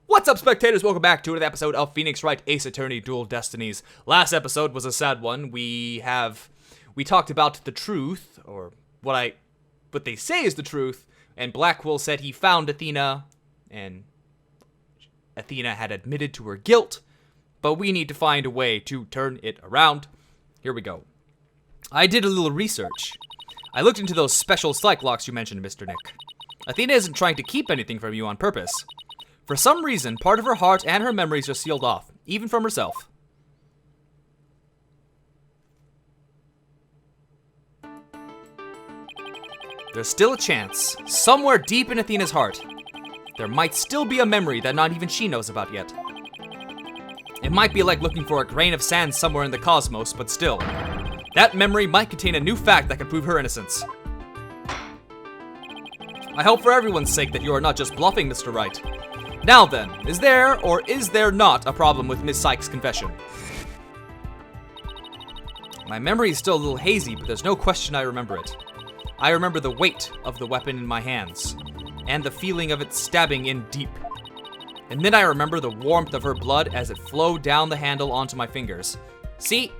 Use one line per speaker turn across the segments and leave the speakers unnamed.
What's up, spectators? Welcome back to another episode of Phoenix Wright Ace Attorney Dual Destinies. Last episode was a sad one. We talked about the truth, or what they say is the truth, and Blackwell said he found Athena, and Athena had admitted to her guilt, but we need to find a way to turn it around. Here we go. I did a little research. I looked into those special psych locks you mentioned, Mr. Nick. Athena isn't trying to keep anything from you on purpose. For some reason, part of her heart and her memories are sealed off, even from herself. There's still a chance, somewhere deep in Athena's heart, there might still be a memory that not even she knows about yet. It might be like looking for a grain of sand somewhere in the cosmos, but still, that memory might contain a new fact that can prove her innocence. I hope for everyone's sake that you are not just bluffing, Mr. Wright. Now then, is there or is there not a problem with Miss Cykes' confession? My memory is still a little hazy, but there's no question I remember it. I remember the weight of the weapon in my hands, and the feeling of it stabbing in deep. And then I remember the warmth of her blood as it flowed down the handle onto my fingers. See?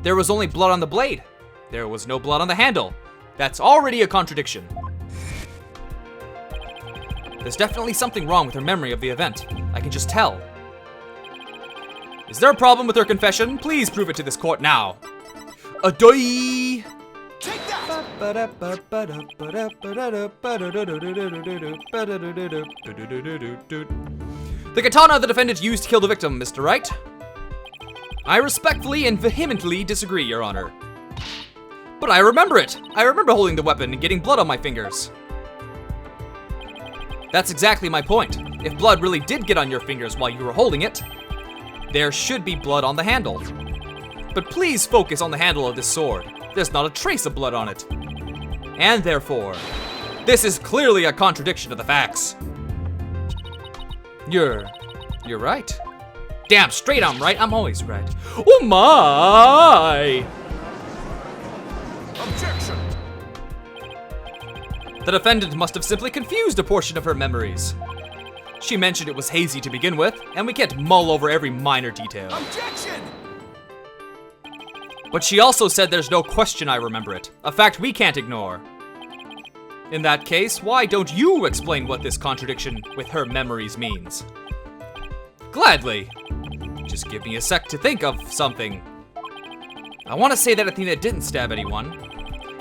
There was only blood on the blade. There was no blood on the handle. That's already a contradiction. There's definitely something wrong with her memory of the event. I can just tell. Is there a problem with her confession? Please prove it to this court now. Adoy!
Take that!
The katana the defendant used to kill the victim, Mr. Wright. I respectfully and vehemently disagree, Your Honor. But I remember it. I remember holding the weapon and getting blood on my fingers. That's exactly my point. If blood really did get on your fingers while you were holding it, there should be blood on the handle. But please focus on the handle of this sword. There's not a trace of blood on it. And therefore, this is clearly a contradiction of the facts. You're right. Damn straight I'm right. I'm always right. Oh my!
Objection!
The defendant must have simply confused a portion of her memories. She mentioned it was hazy to begin with, and we can't mull over every minor detail.
Objection!
But she also said there's no question I remember it, a fact we can't ignore. In that case, why don't you explain what this contradiction with her memories means? Gladly. Just give me a sec to think of something. I want to say that Athena didn't stab anyone,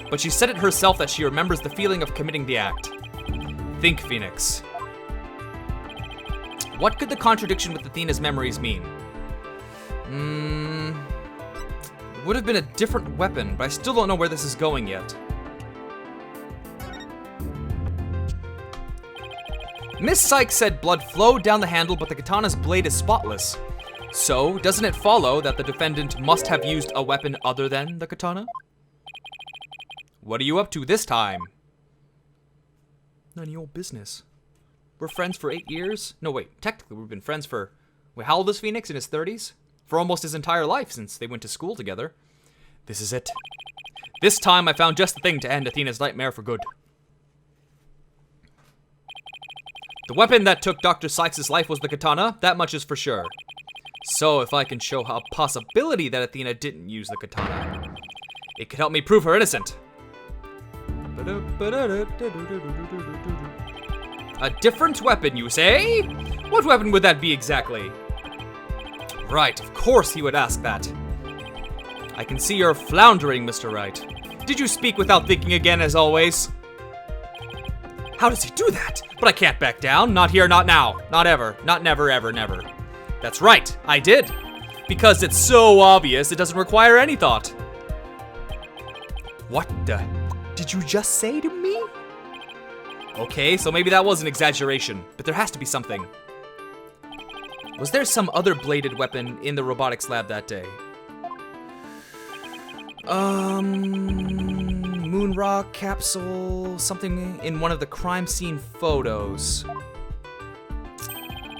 but she said it herself that she remembers the feeling of committing the act. Think, Phoenix. What could the contradiction with Athena's memories mean? It would have been a different weapon, but I still don't know where this is going yet. Miss Cykes said blood flowed down the handle, but the katana's blade is spotless. So, doesn't it follow that the defendant must have used a weapon other than the katana? What are you up to this time? None of your business. We're friends for 8 years? No, wait, technically we've been friends for... Wait, how old is Phoenix? In his 30s? For almost his entire life since they went to school together. This is it. This time I found just the thing to end Athena's nightmare for good. The weapon that took Dr. Sykes' life was the katana, that much is for sure. So if I can show a possibility that Athena didn't use the katana, it could help me prove her innocent. A different weapon, you say? What weapon would that be exactly? Right, of course he would ask that. I can see you're floundering, Mr. Wright. Did you speak without thinking again, as always? How does he do that? But I can't back down. Not here, not now. Not ever. Not never, ever, never. That's right, I did. Because it's so obvious, it doesn't require any thought. What the... Did you just say to me? Okay, so maybe that was an exaggeration, but there has to be something. Was there some other bladed weapon in the robotics lab that day? Moon rock capsule, something in one of the crime scene photos.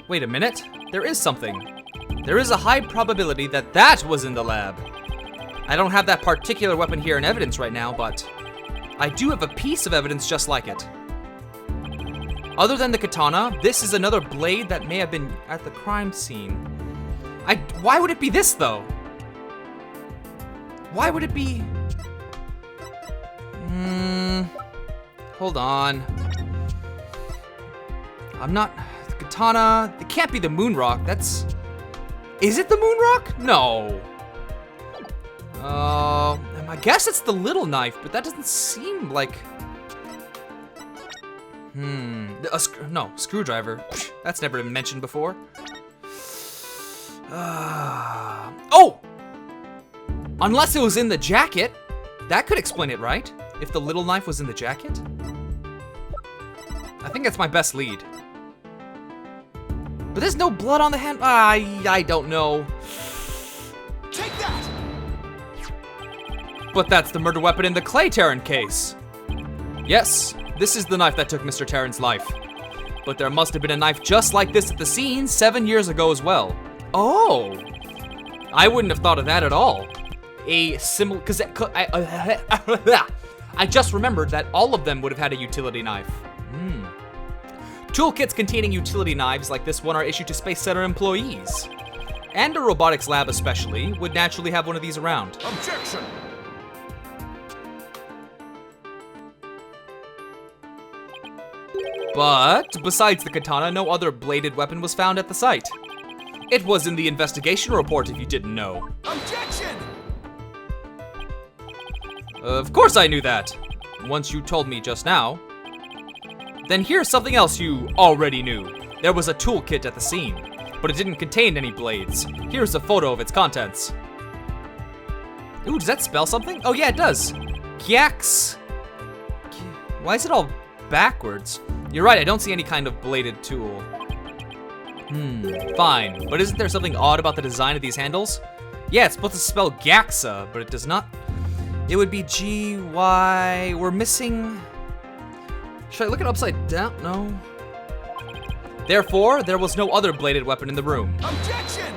Wait a minute, there is something. There is a high probability that that was in the lab. I don't have that particular weapon here in evidence right now, but I do have a piece of evidence just like it. Other than the katana, this is another blade that may have been at the crime scene. Why would it be this, though? Why would it be... Hold on. I'm not... The katana... It can't be the moon rock. That's... Is it the moon rock? No. I guess it's the little knife, but that doesn't seem like... No, screwdriver. That's never been mentioned before. Oh! Unless it was in the jacket. That could explain it, right? If the little knife was in the jacket? I think that's my best lead. But there's no blood on the hand. I don't know.
Take that!
But that's the murder weapon in the Clay Terran case. Yes, this is the knife that took Mr. Terran's life. But there must have been a knife just like this at the scene 7 years ago as well. Oh, I wouldn't have thought of that at all. A similar, because I just remembered that all of them would have had a utility knife. Toolkits containing utility knives like this one are issued to Space Center employees. And a robotics lab especially would naturally have one of these around.
Objection!
But besides the katana, no other bladed weapon was found at the site. It was in the investigation report if you didn't know.
Objection!
Of course I knew that. Once you told me just now. Then here's something else you already knew. There was a toolkit at the scene, but it didn't contain any blades. Here's a photo of its contents. Ooh, does that spell something? Oh yeah, it does. Gyaks. Why is it all backwards? You're right, I don't see any kind of bladed tool. Fine. But isn't there something odd about the design of these handles? Yeah, it's supposed to spell Gaksa, but it does not. It would be G-Y... We're missing... Should I look it upside down? No. Therefore, there was no other bladed weapon in the room.
Objection!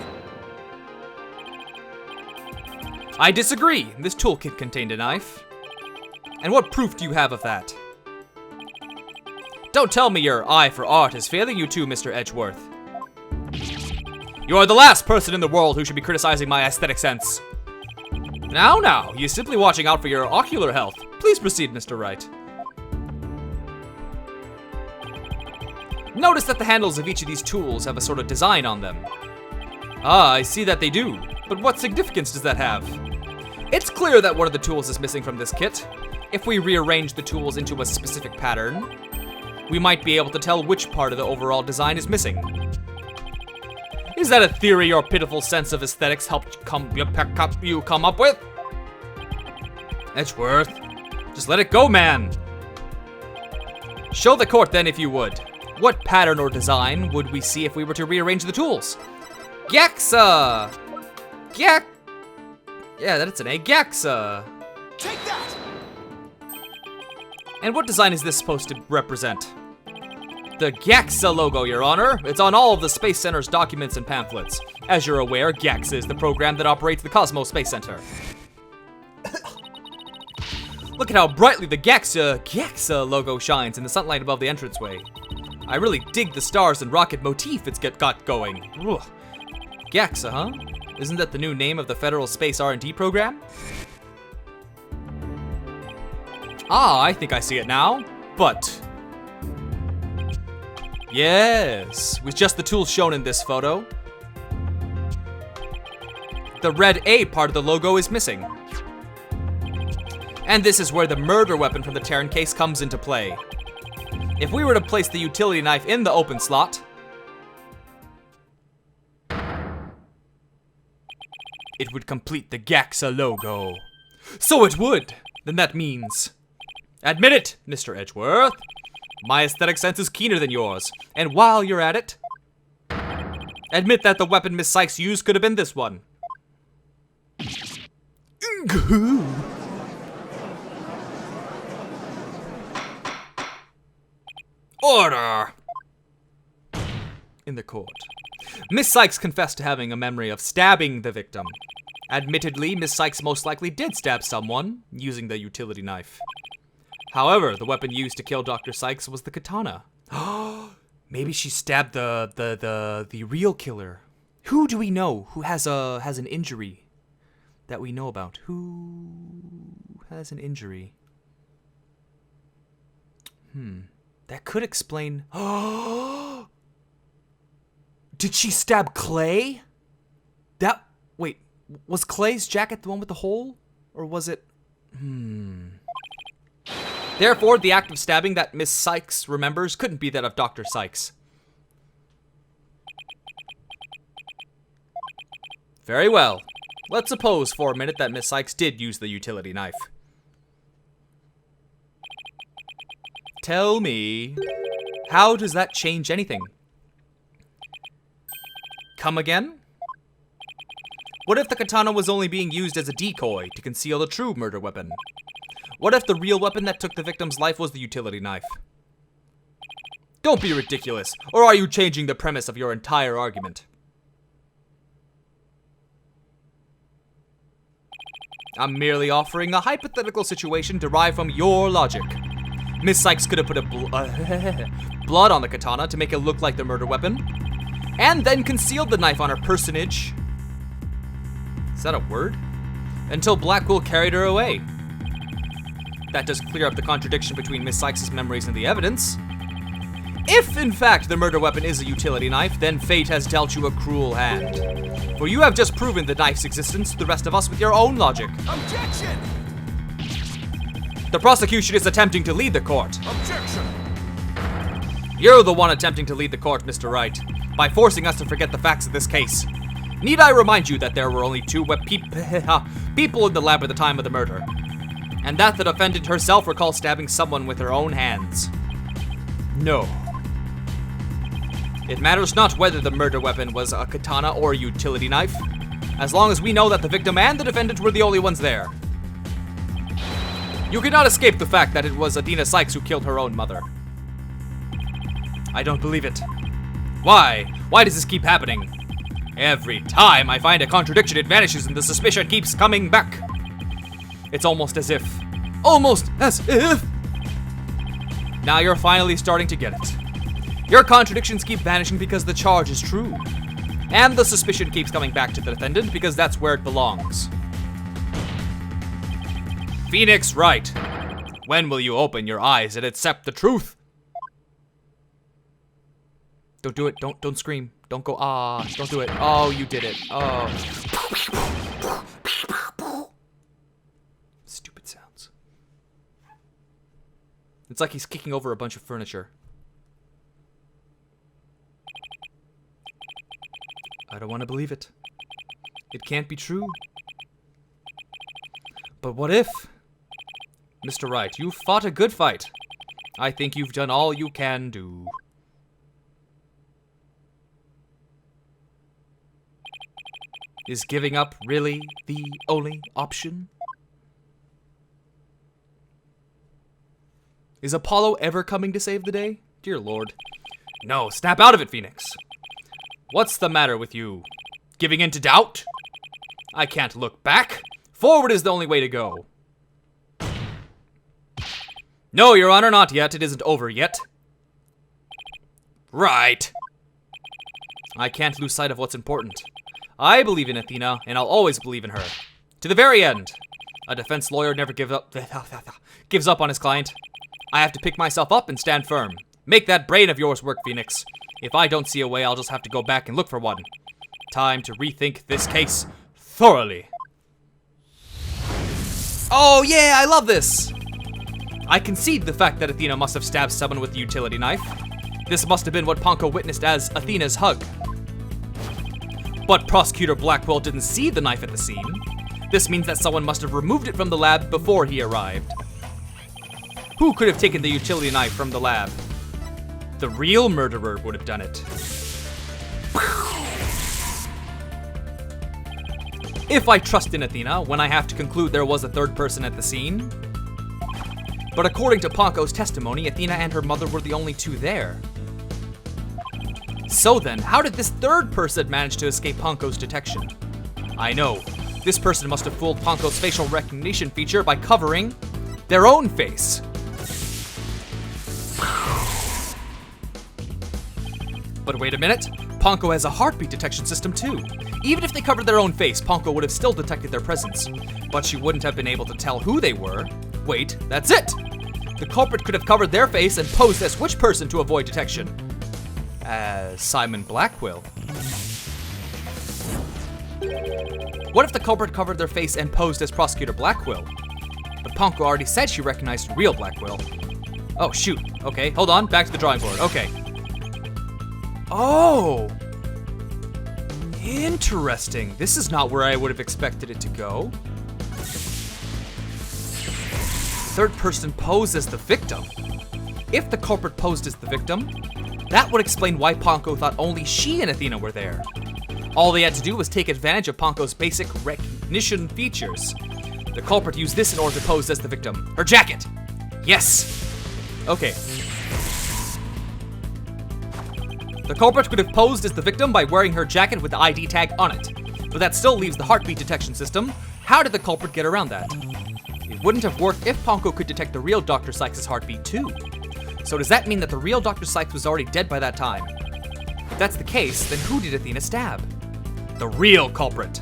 I disagree. This toolkit contained a knife. And what proof do you have of that? Don't tell me your eye for art is failing you too, Mr. Edgeworth. You are the last person in the world who should be criticizing my aesthetic sense. Now, you're simply watching out for your ocular health. Please proceed, Mr. Wright. Notice that the handles of each of these tools have a sort of design on them. Ah, I see that they do. But what significance does that have? It's clear that one of the tools is missing from this kit. If we rearrange the tools into a specific pattern, we might be able to tell which part of the overall design is missing. Is that a theory your pitiful sense of aesthetics helped you come up with? Edgeworth, just let it go, man. Show the court then if you would. What pattern or design would we see if we were to rearrange the tools? Gyaksa! Yeah, that's an A. Gyaksa.
Take that!
And what design is this supposed to represent? The Gyaksa logo, Your Honor. It's on all of the Space Center's documents and pamphlets. As you're aware, Gyaksa is the program that operates the Cosmos Space Center. Look at how brightly the Gyaksa logo shines in the sunlight above the entranceway. I really dig the stars and rocket motif it's got going. Ugh. Gyaksa, huh? Isn't that the new name of the Federal Space R&D program? Ah, I think I see it now. But... yes, with just the tools shown in this photo, the red A part of the logo is missing. And this is where the murder weapon from the Terran case comes into play. If we were to place the utility knife in the open slot, it would complete the Gyaksa logo. So it would. Then that means... admit it, Mr. Edgeworth. My aesthetic sense is keener than yours. And while you're at it, admit that the weapon Miss Cykes used could have been this one. Order! In the court. Miss Cykes confessed to having a memory of stabbing the victim. Admittedly, Miss Cykes most likely did stab someone using the utility knife. However, the weapon used to kill Dr. Cykes was the katana. Maybe she stabbed the real killer. Who do we know who has an injury that we know about? Who has an injury? That could explain. Did she stab Clay? Wait, was Clay's jacket the one with the hole? Or was it... Therefore, the act of stabbing that Miss Cykes remembers couldn't be that of Dr. Cykes. Very well. Let's suppose for a minute that Miss Cykes did use the utility knife. Tell me, how does that change anything? Come again? What if the katana was only being used as a decoy to conceal the true murder weapon? What if the real weapon that took the victim's life was the utility knife? Don't be ridiculous, or are you changing the premise of your entire argument? I'm merely offering a hypothetical situation derived from your logic. Miss Cykes could have put blood on the katana to make it look like the murder weapon, and then concealed the knife on her personage. Is that a word? Until Blackwell carried her away. That does clear up the contradiction between Miss Cykes' memories and the evidence. If, in fact, the murder weapon is a utility knife, then fate has dealt you a cruel hand. For you have just proven the knife's existence to the rest of us with your own logic.
Objection!
The prosecution is attempting to lead the court.
Objection!
You're the one attempting to lead the court, Mr. Wright, by forcing us to forget the facts of this case. Need I remind you that there were only two people in the lab at the time of the murder, and that the defendant herself recalls stabbing someone with her own hands? No. It matters not whether the murder weapon was a katana or a utility knife, as long as we know that the victim and the defendant were the only ones there. You cannot escape the fact that it was Athena Cykes who killed her own mother. I don't believe it. Why? Why does this keep happening? Every time I find a contradiction, it vanishes and the suspicion keeps coming back. It's almost as if. Now you're finally starting to get it. Your contradictions keep vanishing because the charge is true. And the suspicion keeps coming back to the defendant because that's where it belongs. Phoenix Wright, when will you open your eyes and accept the truth? Don't do it. Don't scream. Don't go, don't do it. Oh, you did it. Oh. Stupid sounds. It's like he's kicking over a bunch of furniture. I don't want to believe it. It can't be true. But what if? Mr. Wright, you fought a good fight. I think you've done all you can do. Is giving up really the only option? Is Apollo ever coming to save the day? Dear Lord. No, snap out of it, Phoenix. What's the matter with you? Giving in to doubt? I can't look back. Forward is the only way to go. No, Your Honor, not yet. It isn't over yet. Right. I can't lose sight of what's important. I believe in Athena, and I'll always believe in her. To the very end. A defense lawyer never gives up on his client. I have to pick myself up and stand firm. Make that brain of yours work, Phoenix. If I don't see a way, I'll just have to go back and look for one. Time to rethink this case thoroughly. Oh yeah, I love this! I concede the fact that Athena must have stabbed someone with the utility knife. This must have been what Ponko witnessed as Athena's hug. But Prosecutor Blackwell didn't see the knife at the scene. This means that someone must have removed it from the lab before he arrived. Who could have taken the utility knife from the lab? The real murderer would have done it. If I trust in Athena, when I have to conclude there was a third person at the scene. But according to Ponko's testimony, Athena and her mother were the only two there. So then, how did this third person manage to escape Ponko's detection? I know, this person must have fooled Ponko's facial recognition feature by covering their own face. But wait a minute, Ponko has a heartbeat detection system too. Even if they covered their own face, Ponko would have still detected their presence. But she wouldn't have been able to tell who they were. Wait, that's it! The culprit could have covered their face and posed as which person to avoid detection? As Simon Blackwell. What if the culprit covered their face and posed as Prosecutor Blackwell? But Ponko already said she recognized real Blackwell. Oh, shoot. Okay, hold on. Back to the drawing board. Okay. Oh! Interesting. This is not where I would have expected it to go. Third person posed as the victim. If the culprit posed as the victim, that would explain why Ponko thought only she and Athena were there. All they had to do was take advantage of Ponko's basic recognition features. The culprit used this in order to pose as the victim. Her jacket! Yes! Okay. The culprit could have posed as the victim by wearing her jacket with the ID tag on it. But that still leaves the heartbeat detection system. How did the culprit get around that? It wouldn't have worked if Ponko could detect the real Dr. Sykes' heartbeat too. So does that mean that the real Dr. Sykes was already dead by that time? If that's the case, then who did Athena stab? The real culprit.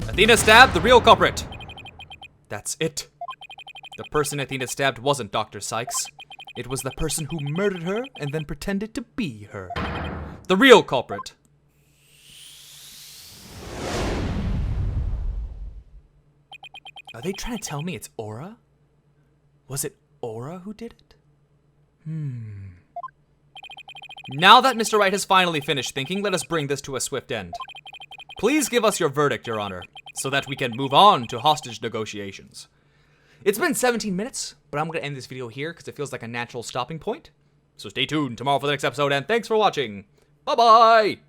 Athena stabbed the real culprit. That's it. The person Athena stabbed wasn't Dr. Sykes. It was the person who murdered her and then pretended to be her. The real culprit. Are they trying to tell me it's Aura? Was it Aura who did it? Now that Mr. Wright has finally finished thinking, let us bring this to a swift end. Please give us your verdict, Your Honor, so that we can move on to hostage negotiations. It's been 17 minutes, but I'm going to end this video here because it feels like a natural stopping point. So stay tuned tomorrow for the next episode, and thanks for watching. Bye-bye!